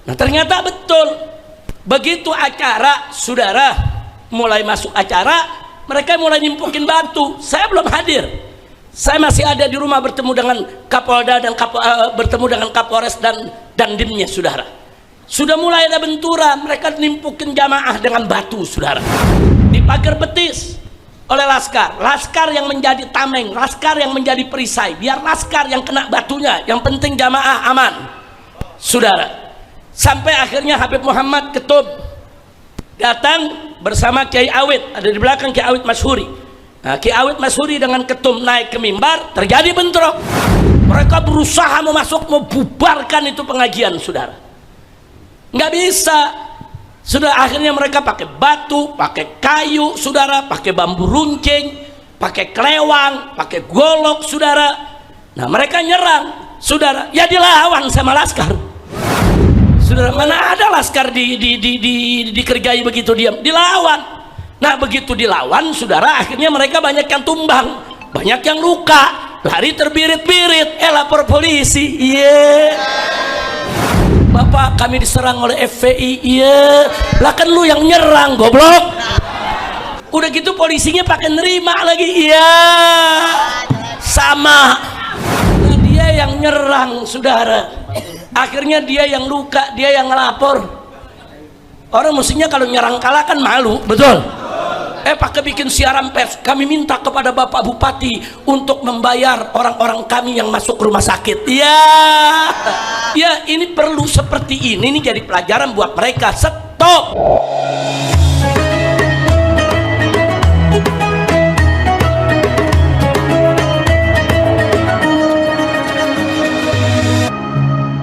Nah ternyata betul, begitu acara saudara mulai masuk acara, mereka mulai nimpukin batu. Saya belum hadir, saya masih ada di rumah bertemu dengan Kapolda dan bertemu dengan Kapolres dan Dandimnya saudara. Sudah mulai ada benturan, mereka nimpukin jamaah dengan batu saudara, di pagar betis oleh laskar yang menjadi tameng, laskar yang menjadi perisai, biar laskar yang kena batunya, yang penting jamaah aman saudara. Sampai akhirnya Habib Muhammad Ketub datang bersama Kiai Awid, ada di belakang Kiai Awid Masyhuri. Nah, Kiai Awid Masyhuri dengan Ketum naik ke mimbar, terjadi bentrok. Mereka berusaha mau bubarkan itu pengajian saudara, nggak bisa. Sudah akhirnya mereka pakai batu, pakai kayu saudara, pakai bambu runcing, pakai kelewang, pakai golok saudara. Nah mereka nyerang saudara, ya dilawan sama laskar saudara. Mana ada laskar dikerjai begitu diam, dilawan. Nah begitu dilawan saudara, akhirnya mereka banyak yang tumbang, banyak yang luka, lari terbirit-birit, lapor polisi. Bapak, kami diserang oleh FPI. Iya lah, kan lu yang nyerang goblok. Udah gitu polisinya pakai nerima lagi. Iya sama. Nah, dia yang nyerang saudara, akhirnya dia yang luka, dia yang ngelapor. Orang mestinya kalau nyerang kalah kan malu, betul? Pakai bikin siaran pers, kami minta kepada Bapak Bupati untuk membayar orang-orang kami yang masuk rumah sakit. Ya ini perlu seperti ini jadi pelajaran buat mereka. Stop.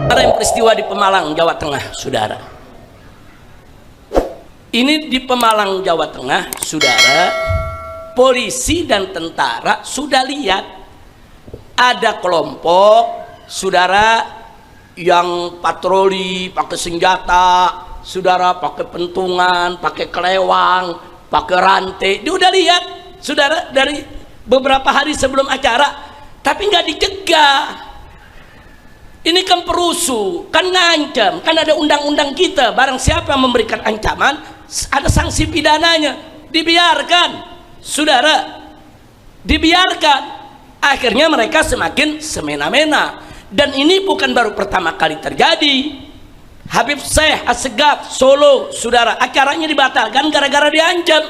Ada yang peristiwa di Pemalang, Jawa Tengah, saudara. Ini di Pemalang, Jawa Tengah, saudara. Polisi dan tentara sudah lihat ada kelompok saudara yang patroli pakai senjata saudara, pakai pentungan, pakai kelewang, pakai rantai. Dia udah lihat saudara dari beberapa hari sebelum acara, tapi nggak dicegah. Ini kan perusuh, kan ngancam, kan ada undang-undang kita, barang siapa yang memberikan ancaman ada sanksi pidananya. Dibiarkan saudara, dibiarkan. Akhirnya mereka semakin semena-mena, dan ini bukan baru pertama kali terjadi. Habib Syekh Assegaf Solo saudara, acaranya dibatalkan gara-gara diancam.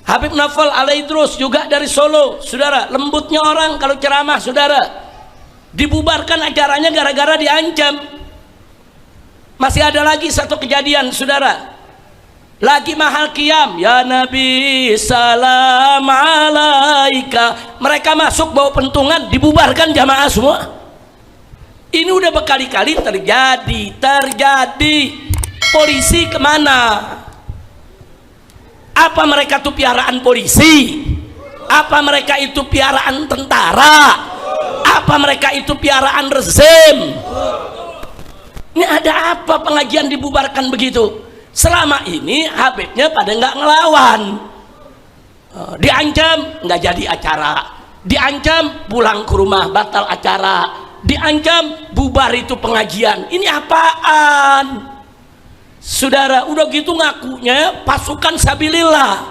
Habib Naufal Alaidrus juga dari Solo saudara, lembutnya orang kalau ceramah saudara, dibubarkan acaranya gara-gara diancam. Masih ada lagi satu kejadian saudara, lagi mahal qiyam, ya Nabi salam alaika, mereka masuk bawa pentungan, dibubarkan jamaah semua. Ini udah berkali-kali terjadi. Polisi kemana? Apa mereka itu piaraan polisi? Apa mereka itu piaraan tentara? Apa mereka itu piaraan rezim? Ini ada apa pengajian dibubarkan begitu? Selama ini Habibnya pada nggak ngelawan, diancam nggak jadi acara, diancam pulang ke rumah batal acara, diancam bubar itu pengajian. Ini apaan saudara? Udah gitu ngakunya pasukan sabilillah.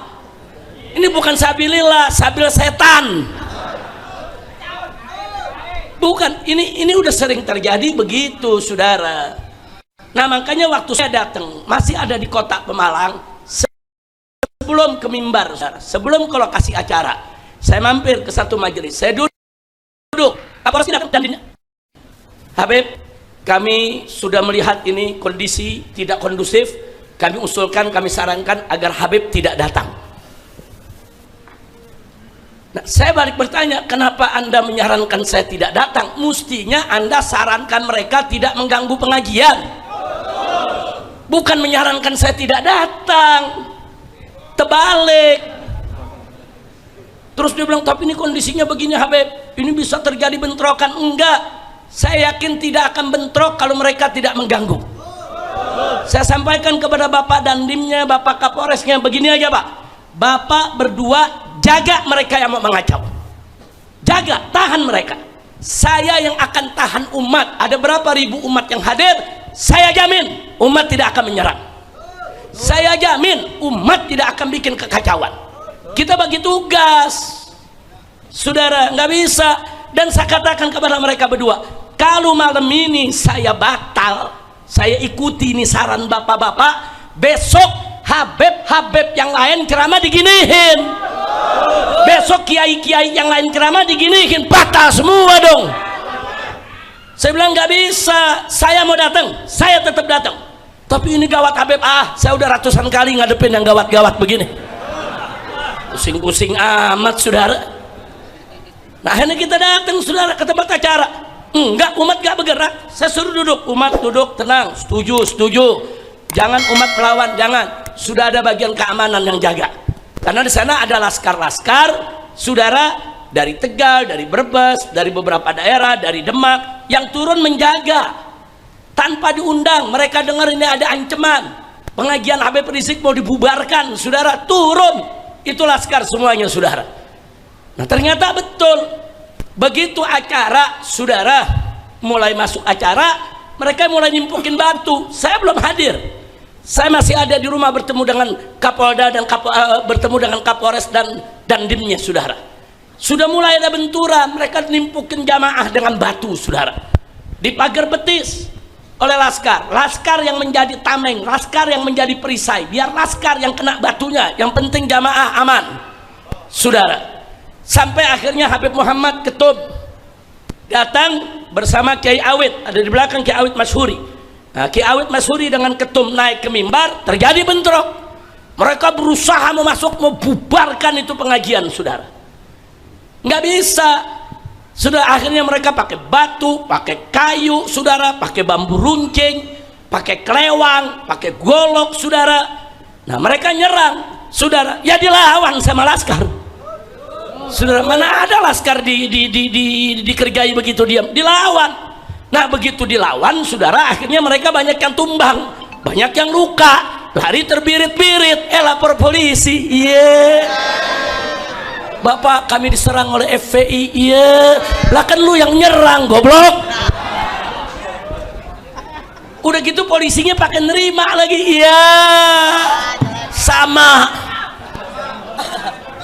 Ini bukan sabilillah, sabil setan. Bukan, ini udah sering terjadi begitu saudara. Nah makanya waktu saya datang, masih ada di kota Pemalang, sebelum ke mimbar saudara, sebelum ke lokasi acara, saya mampir ke satu majelis, saya duduk. Kapolres datang dan Habib, kami sudah melihat ini kondisi tidak kondusif, kami usulkan, kami sarankan agar Habib tidak datang. Nah, saya balik bertanya, kenapa Anda menyarankan saya tidak datang? Mestinya Anda sarankan mereka tidak mengganggu pengajian, bukan menyarankan saya tidak datang. Terbalik. Terus dia bilang, tapi ini kondisinya begini Habib, ini bisa terjadi bentrokan. Enggak, saya yakin tidak akan bentrok kalau mereka tidak mengganggu. Saya sampaikan kepada Bapak Dandimnya, Bapak Kapolresnya, begini aja Pak, Bapak berdua jaga mereka yang mau mengacau, jaga, tahan mereka. saya yang akan tahan umat. Ada berapa ribu umat yang hadir, saya jamin umat tidak akan menyerang. Saya jamin umat tidak akan bikin kekacauan. Kita bagi tugas, saudara, nggak bisa. Dan saya katakan kepada mereka berdua, kalau malam ini saya batal, saya ikuti ini saran bapak-bapak, besok Habib yang lain ceramah diginihin, besok kiai-kiai yang lain ceramah diginihin, batal semua dong. Saya bilang nggak bisa, saya mau datang, saya tetap datang. Tapi ini gawat Habib, saya udah ratusan kali ngadepin yang gawat-gawat begini, pusing-pusing amat saudara. Nah akhirnya kita datang saudara ke tempat acara, enggak, umat gak bergerak. Saya suruh duduk, umat duduk tenang, setuju, jangan umat melawan, jangan. Sudah ada bagian keamanan yang jaga, karena di sana ada laskar-laskar saudara, dari Tegal, dari Brebes, dari beberapa daerah, dari Demak yang turun menjaga tanpa diundang. Mereka dengar ini ada ancaman pengajian Habib Rizik mau dibubarkan, saudara, turun, itu laskar semuanya saudara. Nah ternyata betul, begitu acara saudara mulai masuk acara, mereka mulai nyimpukin batu. Saya belum hadir, saya masih ada di rumah bertemu dengan Kapolda dan bertemu dengan Kapolres dan Dimnya saudara. Sudah mulai ada benturan, mereka nimpukin jamaah dengan batu saudara, di pagar betis oleh laskar yang menjadi tameng, laskar yang menjadi perisai, biar laskar yang kena batunya, yang penting jamaah aman saudara. Sampai akhirnya Habib Muhammad Ketub datang bersama Kiai Awit, ada di belakang Kiai Awit Masyhuri. Nah, Kiai Awit Masyhuri dengan Ketum naik ke mimbar, terjadi bentrok. Mereka berusaha mau bubarkan itu pengajian saudara, nggak bisa. Sudah akhirnya mereka pakai batu, pakai kayu saudara, pakai bambu runcing, pakai kelewang, pakai golok saudara. Nah mereka nyerang saudara, ya dilawan sama laskar saudara. Mana ada laskar dikerjai begitu diam, dilawan. Nah begitu dilawan saudara, akhirnya mereka banyak yang tumbang, banyak yang luka, lari terbirit-birit, lapor polisi. Bapak, kami diserang oleh FPI. Iya, lah kan lu yang nyerang goblok. Udah gitu polisinya pakai nerima lagi. Iya, sama.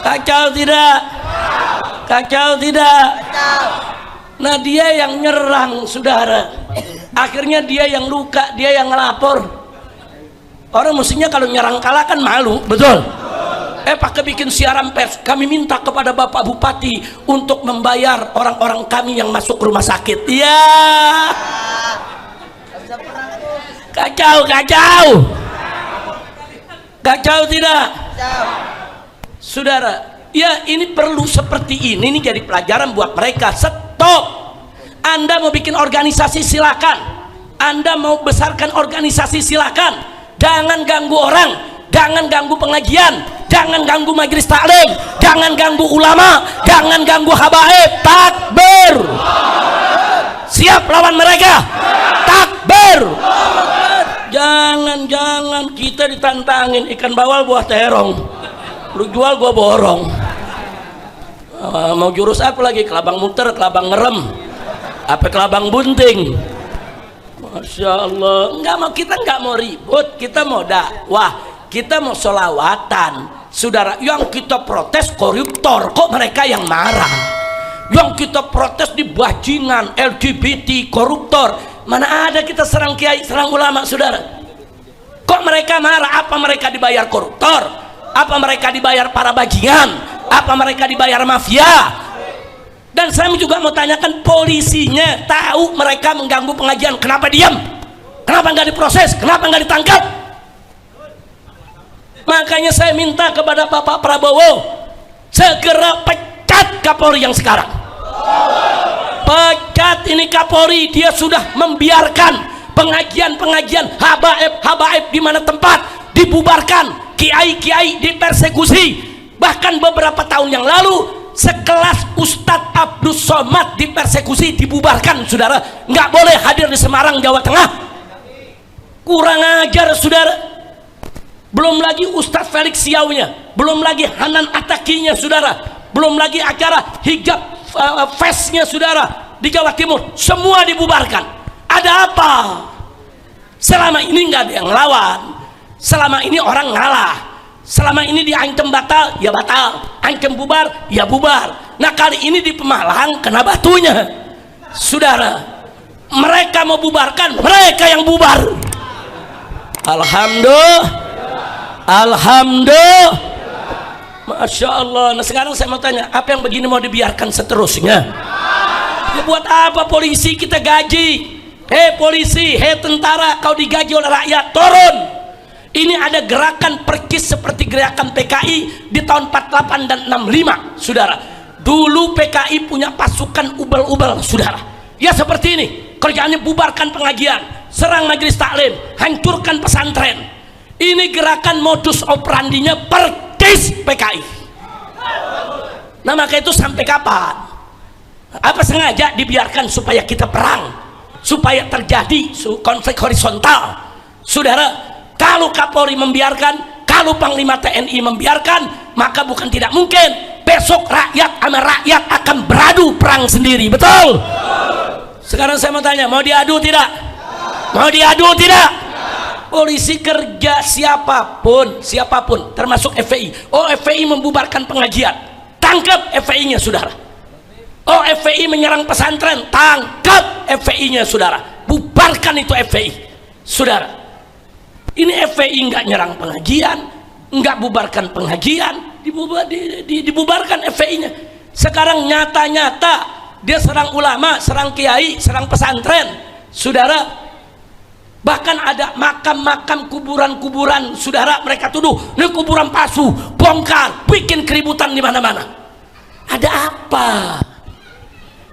Kacau tidak? Kacau tidak? Nah dia yang nyerang saudara, akhirnya dia yang luka, dia yang ngelapor. Orang mestinya kalau nyerang kalah kan malu, betul? Pakai bikin siaran pers, kami minta kepada Bapak Bupati untuk membayar orang-orang kami yang masuk rumah sakit. Iya, kacau tidak saudara? Ya ini perlu seperti ini jadi pelajaran buat mereka. Stop, Anda mau bikin organisasi silakan, Anda mau besarkan organisasi silakan, jangan ganggu orang, jangan ganggu pengajian, jangan ganggu majelis taklim, jangan ganggu ulama, jangan ganggu habaib. Takbir, siap lawan mereka. Takbir, jangan kita ditantangin ikan bawal buah terong, lu jual gua borong. Mau jurus apa lagi? Kelabang muter, kelabang ngerem, apa kelabang bunting. Masya Allah, kita nggak mau ribut, kita mau dakwah, kita mau solawatan saudara. Yang kita protes koruptor, kok mereka yang marah? Yang kita protes di bajingan, LGBT, koruptor. Mana ada kita serang kiai, serang ulama saudara? Kok mereka marah? Apa mereka dibayar koruptor? Apa mereka dibayar para bajingan? Apa mereka dibayar mafia? Dan saya juga mau tanyakan, polisinya tahu mereka mengganggu pengajian, kenapa diam? Kenapa nggak diproses? Kenapa nggak ditangkap? Makanya saya minta kepada Bapak Prabowo segera pecat Kapolri yang sekarang. Pecat ini Kapolri, dia sudah membiarkan pengajian-pengajian habaib di mana tempat dibubarkan, kiai-kiai dipersekusi. Bahkan beberapa tahun yang lalu sekelas Ustadz Abdus Somad dipersekusi, dibubarkan saudara, nggak boleh hadir di Semarang, Jawa Tengah. Kurang ajar saudara. Belum lagi Ustadz Felix Siaunya, belum lagi Hanan Atakinya saudara, belum lagi acara hijab face-nya saudara, di Jawa Timur semua dibubarkan. Ada apa? Selama ini nggak ada yang lawan, selama ini orang ngalah, selama ini diancam batal, ya batal, ancam bubar, ya bubar. Nah kali ini di Pemalang kena batunya, saudara. Mereka mau bubarkan, mereka yang bubar. Alhamdulillah, alhamdulillah, masya Allah. Nah sekarang saya mau tanya, apa yang begini mau dibiarkan seterusnya? Ya buat apa polisi kita gaji? Hei polisi, hei tentara, kau digaji oleh rakyat, turun. Ini ada gerakan perkis seperti gerakan PKI di tahun 48 dan 65, saudara. Dulu PKI punya pasukan ubel-ubel, saudara. Ya seperti ini, kerjaannya bubarkan pengajian, serang majelis taklim, hancurkan pesantren. Ini gerakan modus operandinya perkis PKI. Nah maka itu sampai kapan? Apa sengaja dibiarkan supaya kita perang, supaya terjadi konflik horizontal, saudara? Kalau Kapolri membiarkan, kalau Panglima TNI membiarkan, maka bukan tidak mungkin besok rakyat sama rakyat akan beradu perang sendiri, betul? Sekarang saya mau tanya, mau diadu tidak? Mau diadu tidak? Polisi kerja siapapun, termasuk FPI. Oh FPI membubarkan pengajian, tangkap FPI-nya, saudara. Oh FPI menyerang pesantren, tangkap FPI-nya, saudara. Bubarkan itu FPI, saudara. Ini FPI nggak nyerang pengajian, nggak bubarkan pengajian, dibubarkan FPI-nya. Sekarang nyata-nyata dia serang ulama, serang kiai, serang pesantren, saudara. Bahkan ada makam-makam, kuburan-kuburan, saudara, mereka tuduh ini kuburan palsu, bongkar, bikin keributan di mana-mana. Ada apa?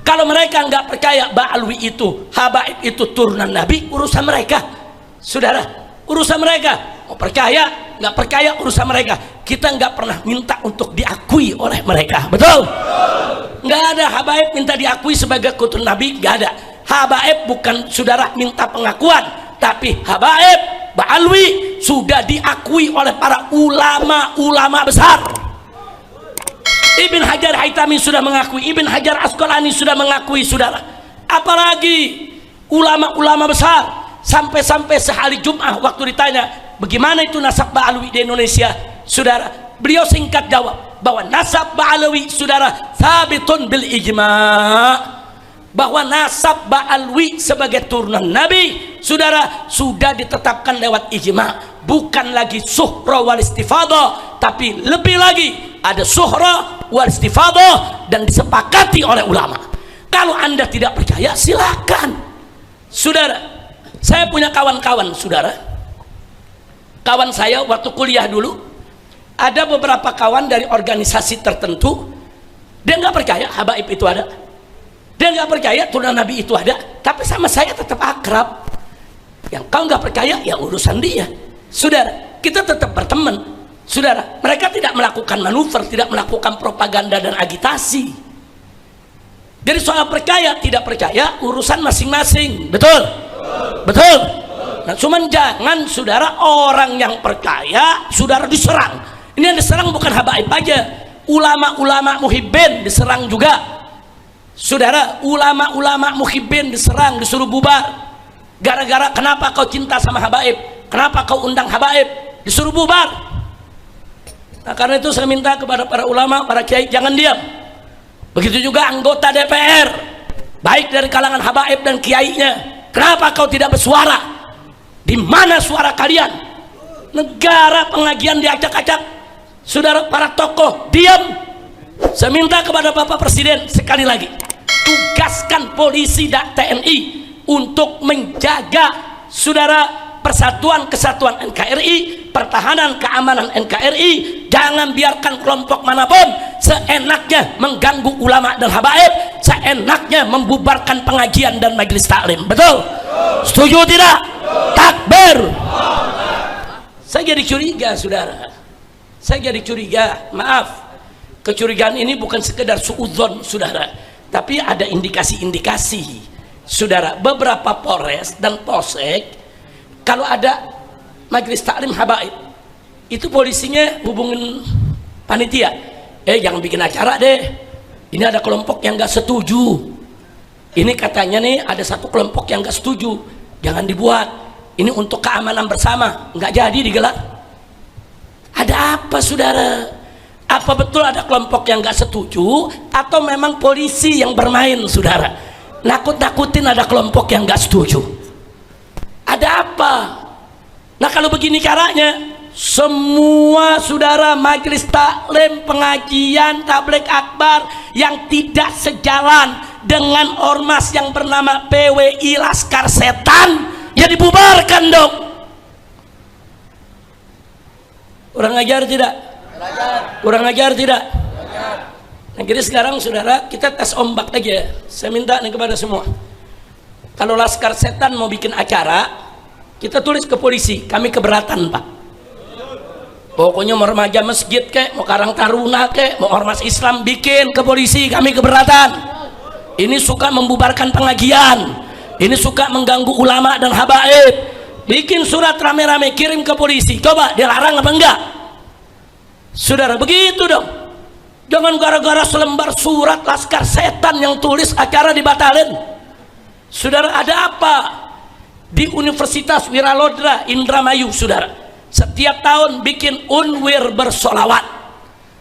Kalau mereka nggak percaya Ba'alwi itu, Habaib itu turunan Nabi, urusan mereka, saudara, urusan mereka. Mau percaya, nggak percaya, urusan mereka. Kita nggak pernah minta untuk diakui oleh mereka, betul? Nggak ada Habaib minta diakui sebagai keturunan Nabi, nggak ada. Habaib bukan, saudara, minta pengakuan, tapi Habaib, Ba'alwi sudah diakui oleh para ulama-ulama besar. Ibn Hajar Haytami sudah mengakui, Ibn Hajar Asqalani sudah mengakui, saudara. Apalagi ulama-ulama besar, sampai-sampai sehari Jum'ah waktu ditanya bagaimana itu nasab Ba'alwi di Indonesia, saudara, beliau singkat jawab bahwa nasab Ba'alwi, saudara, sabitun bil ijma', bahwa nasab Ba'alwi sebagai turunan Nabi, saudara, sudah ditetapkan lewat ijma', bukan lagi suhra wal istifadah, tapi lebih lagi ada suhra wal istifadah dan disepakati oleh ulama. Kalau Anda tidak percaya silakan, saudara. Saya punya kawan-kawan, saudara, kawan saya waktu kuliah dulu, ada beberapa kawan dari organisasi tertentu, dia nggak percaya Habaib itu ada, dia nggak percaya turunan Nabi itu ada, tapi sama saya tetap akrab. Yang kau nggak percaya ya urusan dia, saudara. Kita tetap berteman, saudara. Mereka tidak melakukan manuver, tidak melakukan propaganda dan agitasi. Jadi soal percaya tidak percaya urusan masing-masing, betul? Betul. Nah, cuman jangan, saudara, orang yang percaya saudara diserang. Ini yang diserang bukan Habaib aja, ulama-ulama muhibbin diserang juga, saudara. Ulama-ulama muhibbin diserang, disuruh bubar. Gara-gara kenapa kau cinta sama Habaib, kenapa kau undang Habaib, disuruh bubar. Nah, karena itu saya minta kepada para ulama, para kiai, jangan diam. Begitu juga anggota DPR, baik dari kalangan Habaib dan kiainya. Kenapa kau tidak bersuara? Di mana suara kalian? Negara pengajian diacak-acak, saudara, para tokoh diam. Saya minta kepada Bapak Presiden sekali lagi, tugaskan polisi dan TNI untuk menjaga, saudara, persatuan kesatuan NKRI, pertahanan keamanan NKRI. Jangan biarkan kelompok manapun seenaknya mengganggu ulama dan habaib, seenaknya membubarkan pengajian dan majelis taklim. Betul? Setuju tidak? Takbir. Saya jadi curiga, saudara. Saya jadi curiga. Maaf, kecurigaan ini bukan sekedar suudzon, saudara, tapi ada indikasi-indikasi, saudara. Beberapa Polres dan Polsek, kalau ada majelis taklim habaib, itu polisinya hubungin panitia, jangan bikin acara deh, ini ada kelompok yang nggak setuju. Ini katanya nih ada satu kelompok yang gak setuju, jangan dibuat, ini untuk keamanan bersama, nggak jadi digelar. Ada apa saudara? Apa betul ada kelompok yang gak setuju atau memang polisi yang bermain saudara? Nakut-nakutin ada kelompok yang gak setuju. Ada apa? Nah kalau begini caranya, semua saudara majelis taklim, pengajian, tabligh akbar yang tidak sejalan dengan ormas yang bernama PWI Laskar Setan, ya dibubarkan dong. Kurang ajar tidak? Kurang ajar tidak? Nah, jadi sekarang saudara kita tes ombak aja. Saya minta nih kepada semua, kalau Laskar Setan mau bikin acara, kita tulis ke polisi, kami keberatan pak. Pokoknya mau remaja masjid kek, mau Karang Taruna kek, mau ormas Islam, bikin ke polisi, kami keberatan. Ini suka membubarkan pengajian, ini suka mengganggu ulama dan habaib. Bikin surat rame-rame, kirim ke polisi, coba dilarang apa enggak? Saudara begitu dong. Jangan gara-gara selembar surat Laskar Setan yang tulis acara dibatalin. Saudara ada apa? Di Universitas Wiralodra Indramayu saudara, setiap tahun bikin unwir bersolawat.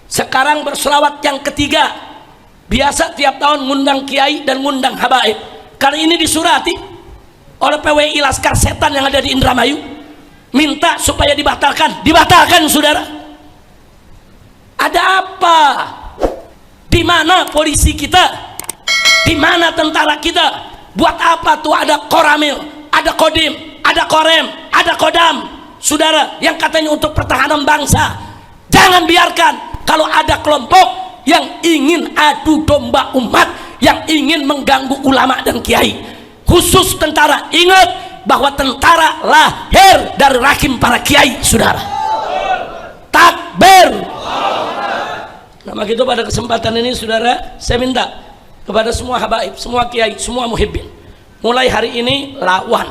Sekarang bersolawat yang ketiga. Biasa tiap tahun ngundang kiai dan ngundang habaib. Kali ini disurati oleh PWI Laskar Setan yang ada di Indramayu, minta supaya dibatalkan. Dibatalkan saudara. Ada apa? Di mana polisi kita? Di mana tentara kita? Buat apa tuh ada koramil, ada kodim, ada korem, ada kodam saudara, yang katanya untuk pertahanan bangsa? Jangan biarkan kalau ada kelompok yang ingin adu domba umat, yang ingin mengganggu ulama dan kiai, khusus tentara. Ingat bahwa tentara lahir dari rahim para kiai saudara. Takbir. Nah begitu pada kesempatan ini saudara, saya minta kepada semua habaib, semua kiai, semua muhibbin, mulai hari ini lawan.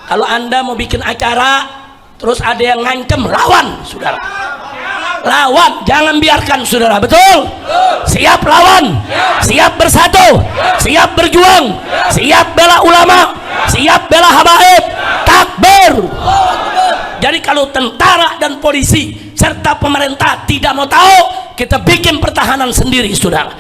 Kalau anda mau bikin acara terus ada yang ngancem, lawan saudara. Lawan, jangan biarkan saudara. Betul? Siap lawan, siap bersatu, siap berjuang, siap bela ulama, siap bela habaib. Takbir. Jadi kalau tentara dan polisi serta pemerintah tidak mau tahu, kita bikin pertahanan sendiri saudara.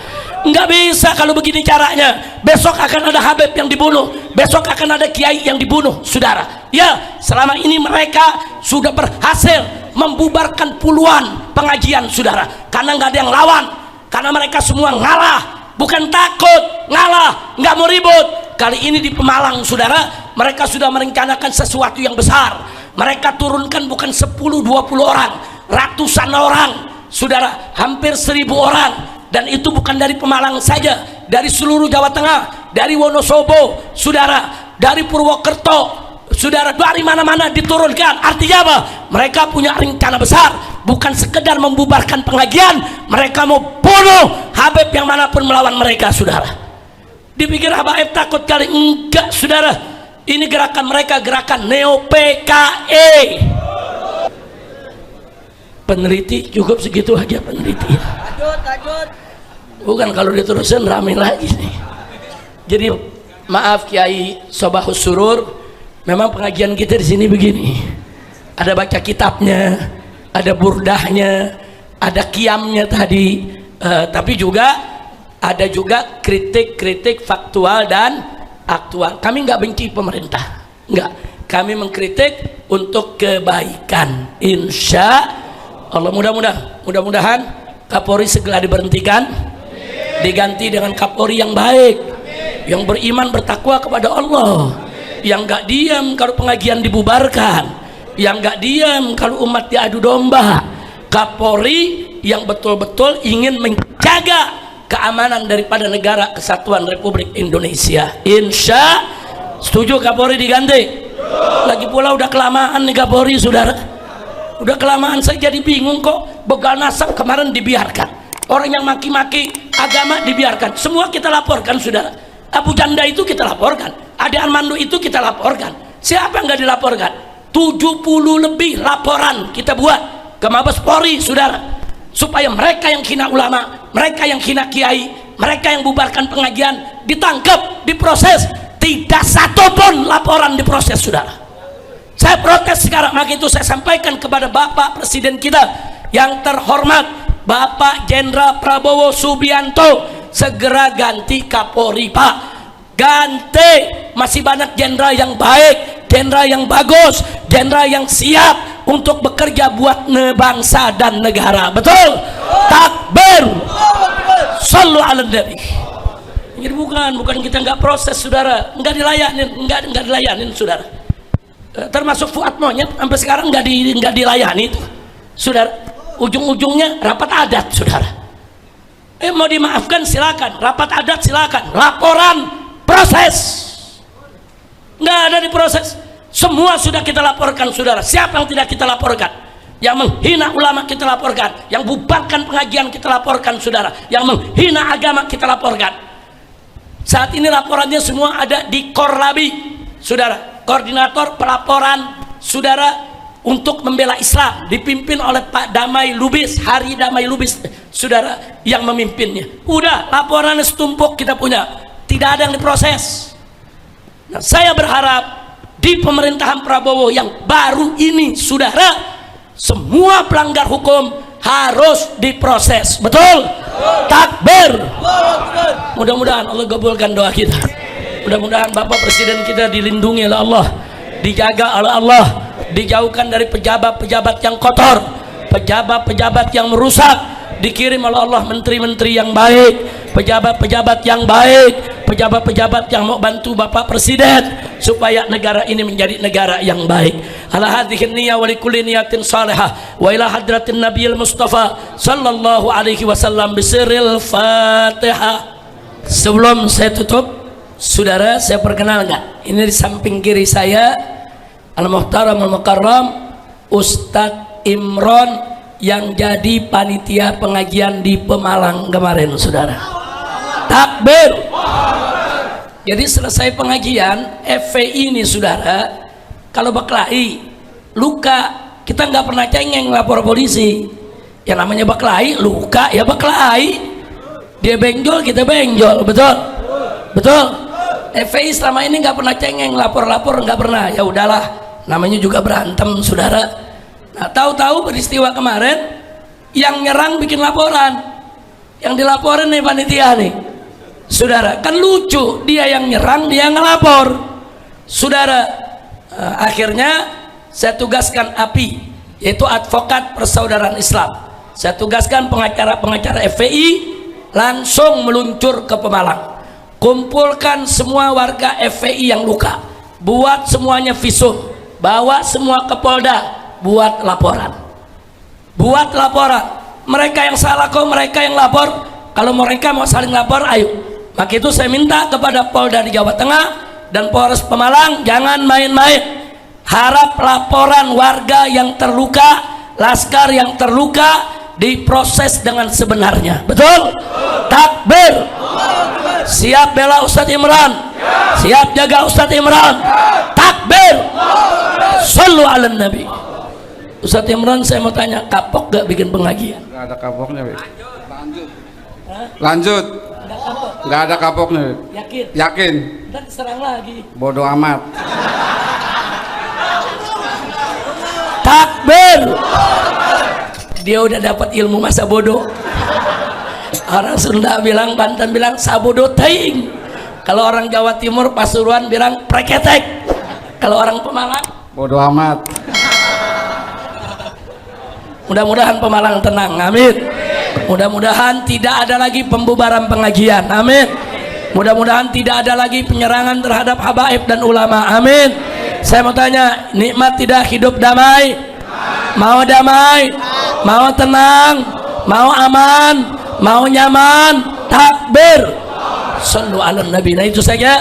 Nggak bisa kalau begini caranya. Besok akan ada habib yang dibunuh, besok akan ada kiai yang dibunuh saudara. Ya, selama ini mereka sudah berhasil membubarkan puluhan pengajian saudara, karena nggak ada yang lawan, karena mereka semua ngalah. Bukan takut, ngalah, nggak mau ribut. Kali ini di Pemalang saudara, mereka sudah merencanakan sesuatu yang besar. Mereka turunkan bukan 10-20 orang, ratusan orang saudara, hampir 1000 orang. Dan itu bukan dari Pemalang saja, dari seluruh Jawa Tengah, dari Wonosobo saudara, dari Purwokerto saudara, dari mana-mana diturunkan. Artinya apa? Mereka punya rencana besar, bukan sekedar membubarkan pengajian, mereka mau bunuh habib yang manapun melawan mereka saudara. Dipikir habaib takut kali? Enggak saudara. Ini gerakan mereka, gerakan Neo PKE. Peneliti cukup segitu aja peneliti. Lanjut. Bukan kalau diterusin rame lagi nih. Jadi maaf Kiai Sobahus Surur, memang pengajian kita di sini begini. Ada baca kitabnya, ada burdahnya, ada qiyamnya tadi, tapi juga ada juga kritik-kritik faktual dan aktual. Kami nggak benci pemerintah, nggak. Kami mengkritik untuk kebaikan. Insya Allah, mudah-mudahan Kapolri segera diberhentikan, diganti dengan Kapolri yang baik, yang beriman bertakwa kepada Allah, yang nggak diam kalau pengajian dibubarkan, yang nggak diam kalau umat diadu domba. Kapolri yang betul-betul ingin menjaga keamanan daripada negara kesatuan Republik Indonesia. Insya setuju Kapolri diganti. Lagi pula udah kelamaan nih Kapolri saudara, udah kelamaan. Saya jadi bingung kok begal nasab kemarin dibiarkan, orang yang maki-maki agama dibiarkan, semua kita laporkan saudara. Abu Janda itu kita laporkan, Ade Armando itu kita laporkan. Siapa nggak dilaporkan? 70 lebih laporan kita buat ke Mabes Polri saudara, supaya mereka yang hina ulama, mereka yang hina kiai, mereka yang bubarkan pengajian ditangkap, diproses, tidak satupun laporan diproses, saudara. Saya protes sekarang. Maka itu saya sampaikan kepada Bapak Presiden kita yang terhormat, Bapak Jenderal Prabowo Subianto, segera ganti Kapolri, Pak. Ganti, masih banyak jenderal yang baik, jenderal yang bagus, jenderal yang siap untuk bekerja buat bangsa dan negara. Betul? Takbir. Sallu ala nabi. Jadi bukan kita nggak proses, saudara, nggak dilayanin, saudara. Termasuk Fuad Monyet sampai sekarang nggak dilayani itu, saudara. Ujung-ujungnya rapat adat, saudara. Mau dimaafkan silakan, rapat adat silakan, laporan proses nggak ada diproses. Semua sudah kita laporkan, saudara. Siapa yang tidak kita laporkan? Yang menghina ulama kita laporkan, yang bubarkan pengajian kita laporkan, saudara. Yang menghina agama kita laporkan. Saat ini laporannya semua ada di Korlabi, saudara, koordinator pelaporan, saudara, untuk membela Islam, dipimpin oleh Pak Damai Lubis, Hari Damai Lubis, saudara, yang memimpinnya. Udah, laporannya setumpuk kita punya, tidak ada yang diproses. Nah, saya berharap di pemerintahan Prabowo yang baru ini, saudara, semua pelanggar hukum harus diproses. Betul? Takbir. Mudah-mudahan Allah kabulkan doa kita. Mudah-mudahan Bapak Presiden kita dilindungi oleh Allah, dijaga oleh Allah, dijauhkan dari pejabat-pejabat yang kotor, pejabat-pejabat yang merusak, dikirim oleh Allah menteri-menteri yang baik, pejabat-pejabat yang baik, pejabat-pejabat yang mau bantu Bapak Presiden supaya negara ini menjadi negara yang baik. Ala hadhihi niyya wa likulli niyatin salihah wa ila hadratin nabiyil mustafa sallallahu alaihi wasallam bisirril Fatihah. Sebelum saya tutup, saudara, saya perkenalkan, ini di samping kiri saya Al-Muhtaram Al-Mukarram Ustadz Imron yang jadi panitia pengajian di Pemalang kemarin, saudara. Takbir. Jadi selesai pengajian FPI ini, saudara, kalau berkelahi luka, kita nggak pernah cengeng lapor polisi. Yang namanya berkelahi, luka ya berkelahi, dia benjol kita benjol. Betul? Betul? FPI selama ini nggak pernah cengeng, lapor-lapor nggak pernah. Ya udahlah, namanya juga berantem, saudara. Nah, tahu-tahu peristiwa kemarin yang nyerang bikin laporan, yang dilaporin nih panitia nih, saudara. Kan lucu, dia yang nyerang, dia ngelapor, saudara. Akhirnya saya tugaskan API, yaitu Advokat Persaudaraan Islam. Saya tugaskan pengacara-pengacara FPI langsung meluncur ke Pemalang, kumpulkan semua warga FPI yang luka, buat semuanya visum, bawa semua ke Polda, buat laporan. Mereka yang salah kok, mereka yang lapor. Kalau mereka mau saling lapor, ayo. Maka itu saya minta kepada Polda di Jawa Tengah dan Polres Pemalang, jangan main-main. Harap laporan warga yang terluka, laskar yang terluka, diproses dengan sebenarnya. Betul? Takbir. Siap bela Ustadz Imran, siap jaga Ustadz Imran. Takbir. Sallu ala nabi. Ustadz Imran, saya mau tanya, kapok gak bikin pengajian? Gak ada kapoknya. Lanjut. Gak ada kapoknya. Yakin? Dan serang lagi. Bodoh amat. Takbir. Dia udah dapat ilmu masa bodoh. Orang Sunda bilang, Banten bilang sabodo teing. Kalau orang Jawa Timur, Pasuruan bilang preketek. Kalau orang Pemalang, bodoh amat. Mudah-mudahan Pemalang tenang, amin. Mudah-mudahan tidak ada lagi pembubaran pengajian, amin. Mudah-mudahan tidak ada lagi penyerangan terhadap habaib dan ulama, amin. Saya mau tanya, nikmat tidak hidup damai? Mau damai? Mau tenang? Mau aman? Mau nyaman? Takbir. Sallu ala nabi. Nah, itu saja.